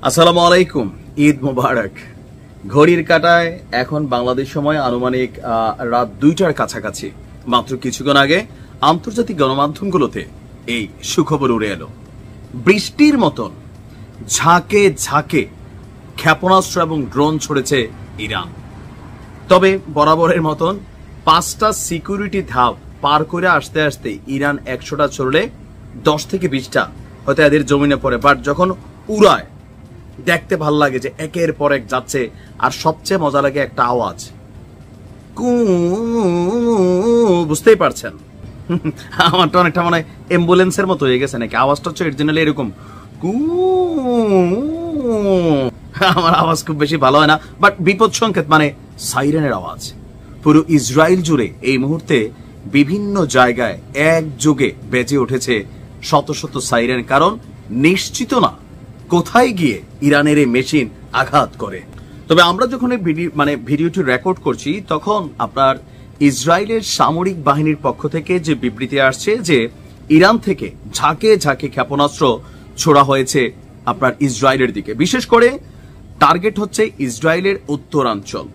আসসালামু আলাইকুম, ঈদ মোবারক। ঘড়ির কাঁটায় এখন বাংলাদেশ সময় আনুমানিক রাত 2টার কাছাকাছি। মাত্র কিছুক্ষণ আগে আন্তর্জাতিক গণমাধ্যমগুলোতে এই সুখবর উড়ে এলো। বৃষ্টির মতন ঝাঁকে ঝাঁকে ক্ষেপণাস্ত্র এবং ড্রোন ছড়েছে ইরান। তবে বরাবরের মতন 5টা সিকিউরিটি ধাপ পার করে আসতে আসতে ইরান 100টা ছড়লে 10 থেকে 20টা হয়তো এদের জমিনে পড়ে। বাট যখন উড়ায় দেখতে ভাল লাগে যে একের পর এক যাচ্ছে। আর সবচেয়ে মজা লাগে একটা আওয়াজ, বুঝতেই পারছেন আমারটা অনেকটা মনে হয় অ্যাম্বুলেন্সের মতো হয়ে গেছে নাকি। আওয়াজটা হচ্ছে অরিজিনালি এরকম কু। আমার আওয়াজ খুব বেশি ভালো হয় না, বাট বিপদ সংকেত মানে সাইরেনের আওয়াজ। পুরো ইসরায়েল জুড়ে এই মুহূর্তে বিভিন্ন জায়গায় একযোগে বেজে উঠেছে শত শত সাইরেন। কারণ নিশ্চিত না কোথায় গিয়ে ইরানের এই মেশিন আঘাত করে। তবে আমরা যখন ভিডিওটি রেকর্ড করছি তখন আপনার ইসরায়েলের সামরিক বাহিনীর পক্ষ থেকে যে বিবৃতি আসছে যে ইরান থেকে ঝাঁকে ঝাঁকে ক্ষেপণাস্ত্র ছোড়া হয়েছে আপনার ইসরায়েলের দিকে। বিশেষ করে টার্গেট হচ্ছে ইসরায়েলের উত্তরাঞ্চল।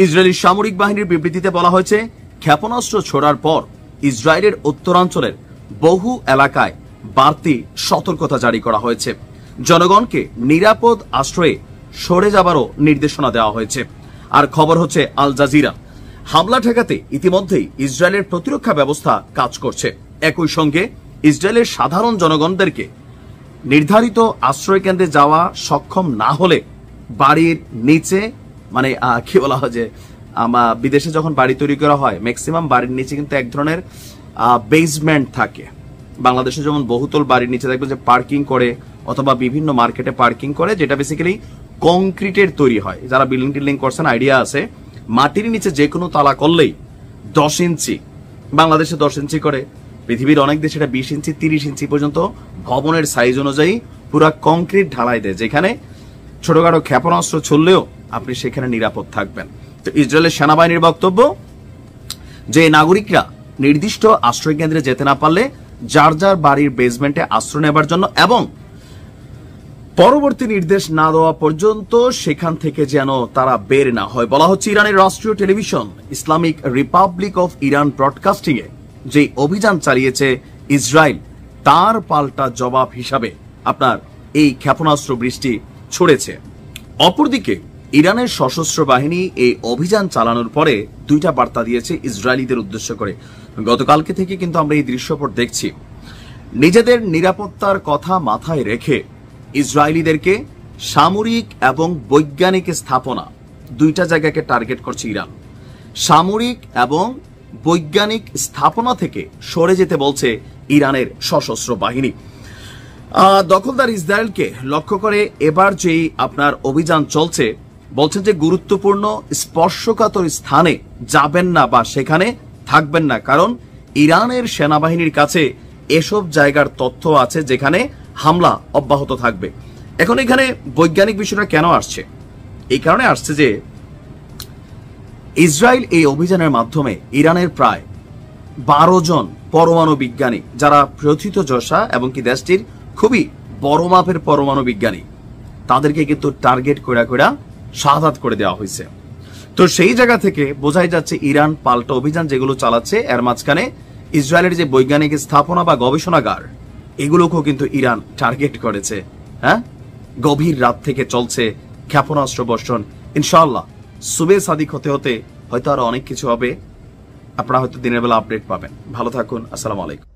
ইসরায়েলি সামরিক বাহিনীর বিবৃতিতে বলা হয়েছে ক্ষেপণাস্ত্র ছোড়ার পর ইসরায়েলের উত্তরাঞ্চলের বহু এলাকায় বাড়তি সতর্কতা জারি করা হয়েছে। জনগণকে নিরাপদ আশ্রয়ে সরে যাবারও নির্দেশনা দেওয়া হয়েছে। আর খবর হচ্ছে আল জাজিরা, হামলা ঠেকাতে ইতিমধ্যেই ইসরায়েলের প্রতিরক্ষা ব্যবস্থা কাজ করছে। একই সঙ্গে ইসরায়েলের সাধারণ জনগণদেরকে নির্ধারিত আশ্রয় কেন্দ্রে যাওয়া সক্ষম না হলে বাড়ির নিচে কি বলা হয় যে বিদেশে যখন বাড়ি তৈরি করা হয় ম্যাক্সিমাম বাড়ির নিচে কিন্তু এক ধরনের বেসমেন্ট থাকে। বাংলাদেশে যেমন বহুতল বাড়ির নিচে দেখবে যে পার্কিং করে অথবা বিভিন্ন মার্কেটে পার্কিং করে, যেটা বেসিক্যালি কংক্রিটের তৈরি হয়। যারা বিল্ডিং টিল্ডিং করছেন আইডিয়া আছে। মাটির নিচে যে কোনো তালা করলেই 10 ইঞ্চি, বাংলাদেশে 10 ইঞ্চি করে, পৃথিবীর অনেক দেশে এটা 20 ইঞ্চি 30 ইঞ্চি পর্যন্ত ভবনের সাইজ অনুযায়ী পুরা কংক্রিট ঢালাই দেয়, যেখানে ছোটখাটো ক্ষেপণাস্ত্র ছড়লেও আপনি সেখানে নিরাপদ থাকবেন। তো ইসরায়েলের সেনাবাহিনীর বক্তব্য যে নাগরিকরা নির্দিষ্ট আশ্রয় কেন্দ্রে যেতে না পারলে যার যার বাড়ির বেসমেন্টে আশ্রয় নেবার জন্য এবং পরবর্তী নির্দেশ না দেওয়া পর্যন্ত সেখান থেকে যেন তারা বের না হয়। বলা হচ্ছে ইরানের রাষ্ট্রীয় television Islamic Republic of Iran broadcasting এ যে অভিযান চালিয়েছে ইসরায়েল, তার পাল্টা জবাব হিসাবে আপনার এই ক্ষেপণাস্ত্র বৃষ্টি ছড়েছে। অপরদিকে ইরানের সশস্ত্র বাহিনী এই অভিযান চালানোর পরে 2টা বার্তা দিয়েছে ইসরায়েলিদের উদ্দেশ্য করে। গতকালকে থেকে কিন্তু আমরা এই দৃশ্যপট দেখছি। নিজেদের নিরাপত্তার কথা মাথায় রেখে ইসরায়েলিদেরকে সামরিক এবং বৈজ্ঞানিক স্থাপনা 2টা জায়গাকে টার্গেট করছে ইরান। সামরিক এবং বৈজ্ঞানিক স্থাপনা থেকে সরে যেতে বলছে ইরানের সশস্ত্র বাহিনী। দখলদার ইসরায়েলকে লক্ষ্য করে এবার যেই আপনার অভিযান চলছে, বলছেন যে গুরুত্বপূর্ণ স্পর্শকাতর স্থানে যাবেন না বা সেখানে থাকবেন না, কারণ ইরানের সেনাবাহিনীর কাছে এসব জায়গার তথ্য আছে যেখানে হামলা অব্যাহত থাকবে। এখন এখানে বৈজ্ঞানিক বিষয়টা কেন আসছে? এই কারণে আসছে যে ইসরায়েল এই অভিযানের মাধ্যমে ইরানের প্রায় 12 জন পরমাণু বিজ্ঞানী, যারা প্রথিতযশা এবং কি দেশটির খুবই বড় মাপের পরমাণু বিজ্ঞানী, তাদেরকে কিন্তু টার্গেট করে শাহাদাত করে দেওয়া হয়েছে। তো সেই জায়গা থেকে বোঝাই যাচ্ছে ইরান পাল্টা অভিযান যেগুলো চালাচ্ছে এর মাঝখানে ইসরায়েলের যে বৈজ্ঞানিক স্থাপনা বা গবেষণাগার এগুলোকেও কিন্তু ইরান টার্গেট করেছে। হ্যাঁ, গভীর রাত থেকে চলছে ক্ষেপণাস্ত্র বর্ষণ। ইনশাআল্লাহ সুবে সাদিক হতে হতে হয়তো আরো অনেক কিছু হবে। আপনারা হয়তো দিনের বেলা আপডেট পাবেন। ভালো থাকুন। আসসালামু আলাইকুম।